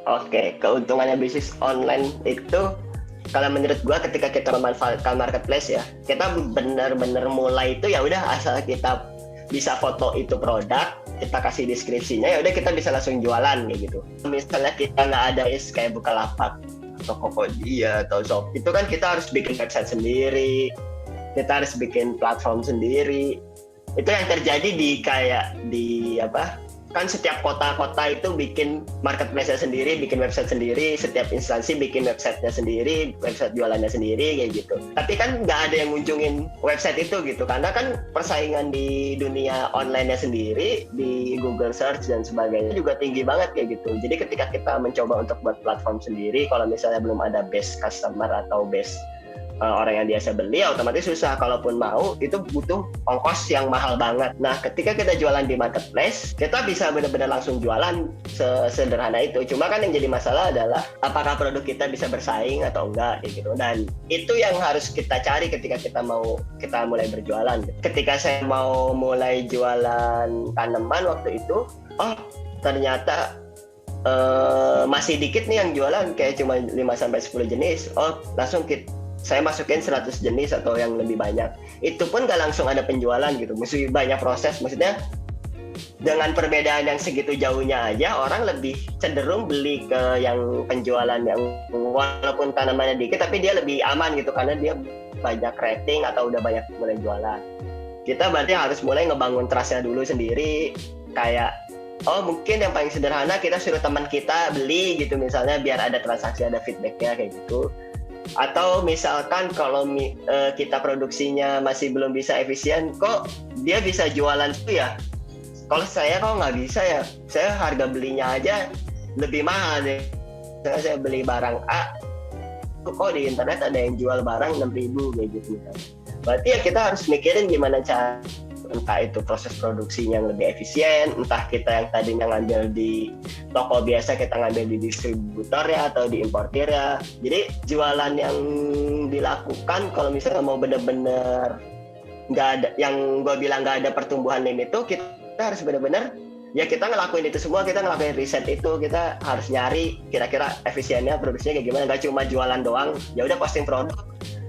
Oke, keuntungannya bisnis online itu kalau menurut gua ketika kita memanfaatkan marketplace ya, kita benar-benar mulai itu ya udah asal kita bisa foto itu produk, kita kasih deskripsinya ya udah kita bisa langsung jualan kayak gitu. Misalnya kita nggak ada kayak Bukalapak atau Tokopedia atau Shop, itu kan kita harus bikin website sendiri, kita harus bikin platform sendiri. Itu yang terjadi di kayak di apa? Kan setiap kota-kota itu bikin marketplace-nya sendiri, bikin website sendiri, setiap instansi bikin website-nya sendiri, website jualannya sendiri kayak gitu. Tapi kan nggak ada yang ngunjungin website itu gitu, karena kan persaingan di dunia online-nya sendiri, di Google Search dan sebagainya juga tinggi banget kayak gitu. Jadi ketika kita mencoba untuk buat platform sendiri, kalau misalnya belum ada base customer atau base orang yang biasa beli, otomatis susah. Kalaupun mau, itu butuh ongkos yang mahal banget. Nah, ketika kita jualan di marketplace, kita bisa benar-benar langsung jualan sesederhana itu. Cuma kan yang jadi masalah adalah apakah produk kita bisa bersaing atau enggak, kayak gitu. Dan itu yang harus kita cari ketika kita mulai berjualan. Ketika saya mau mulai jualan tanaman waktu itu, ternyata masih dikit nih yang jualan, kayak cuma 5-10 jenis. Langsung saya masukin 100 jenis atau yang lebih banyak. Itu pun gak langsung ada penjualan gitu, mesti banyak proses. Maksudnya dengan perbedaan yang segitu jauhnya aja, orang lebih cenderung beli ke yang penjualan yang walaupun tanamannya dikit tapi dia lebih aman gitu, karena dia banyak rating atau udah banyak mulai jualan. Kita berarti harus mulai ngebangun trust-nya dulu sendiri. Kayak mungkin yang paling sederhana kita suruh teman kita beli gitu misalnya, biar ada transaksi, ada feedbacknya kayak gitu. Atau misalkan kalau kita produksinya masih belum bisa efisien, kok dia bisa jualan itu ya, kalau saya kok nggak bisa ya, saya harga belinya aja lebih mahal deh. Saya beli barang A, kok di internet ada yang jual barang 6.000 kayak gitu misalnya. Berarti ya kita harus mikirin gimana cara, entah itu proses produksinya yang lebih efisien, entah kita yang tadinya ngambil di toko biasa kita ngambil di distributor ya atau di importir ya. Jadi jualan yang dilakukan kalau misalnya mau benar-benar nggak ada, yang gue bilang nggak ada pertumbuhan limit tuh, kita harus benar-benar ya kita ngelakuin itu semua, kita ngelakuin riset itu, kita harus nyari kira-kira efisiennya produksinya kayak gimana. Nggak cuma jualan doang, ya udah posting produk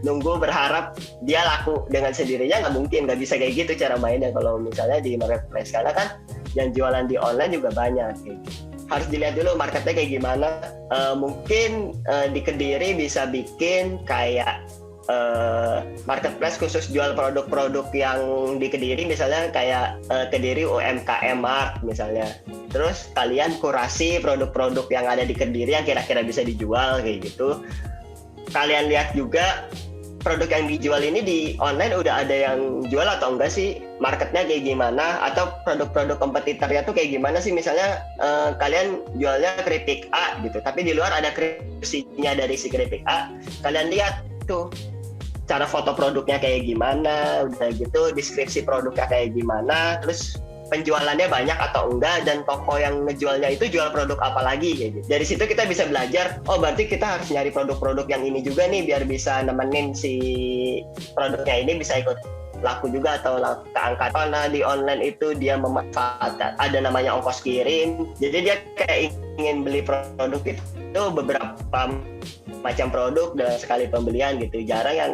nunggu berharap dia laku dengan sendirinya, nggak mungkin, nggak bisa kayak gitu cara mainnya kalau misalnya di marketplace, karena kan yang jualan di online juga banyak gitu. Harus dilihat dulu marketnya kayak gimana. Mungkin di Kediri bisa bikin kayak marketplace khusus jual produk-produk yang di Kediri, misalnya kayak Kediri UMKM Mart misalnya. Terus kalian kurasi produk-produk yang ada di Kediri yang kira-kira bisa dijual kayak gitu. Kalian lihat juga produk yang dijual ini di online udah ada yang jual atau enggak sih, marketnya kayak gimana, atau produk-produk kompetitornya tuh kayak gimana sih. Misalnya kalian jualnya keripik A gitu, tapi di luar ada deskripsinya dari si keripik A, kalian lihat tuh cara foto produknya kayak gimana, udah gitu deskripsi produknya kayak gimana, terus penjualannya banyak atau enggak, dan toko yang ngejualnya itu jual produk apa lagi gitu. Dari situ kita bisa belajar, berarti kita harus nyari produk-produk yang ini juga nih biar bisa nemenin si produknya ini bisa ikut laku juga atau keangkat. Karena di online itu dia memanfaatkan ada namanya ongkos kirim, jadi dia kayak ingin beli produk itu beberapa macam produk dan sekali pembelian gitu. Jarang yang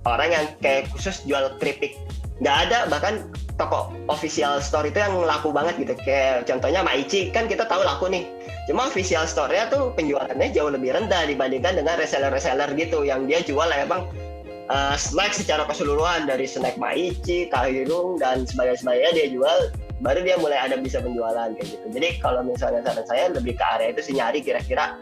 orang yang kayak khusus jual keripik, nggak ada. Bahkan toko official store itu yang laku banget gitu, kayak contohnya Maichi kan kita tahu laku nih, cuma official store-nya tuh penjualannya jauh lebih rendah dibandingkan dengan reseller-reseller gitu yang dia jual emang snack secara keseluruhan, dari snack Maichi, Kahirung dan sebagainya dia jual, baru dia mulai ada bisa penjualan kayak gitu. Jadi kalau misalnya saran saya lebih ke area itu sih, nyari kira-kira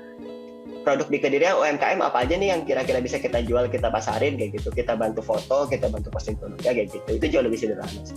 produk di Kediri UMKM apa aja nih yang kira-kira bisa kita jual, kita pasarin kayak gitu, kita bantu foto, kita bantu posting produknya kayak gitu. Itu jauh lebih sederhana sih.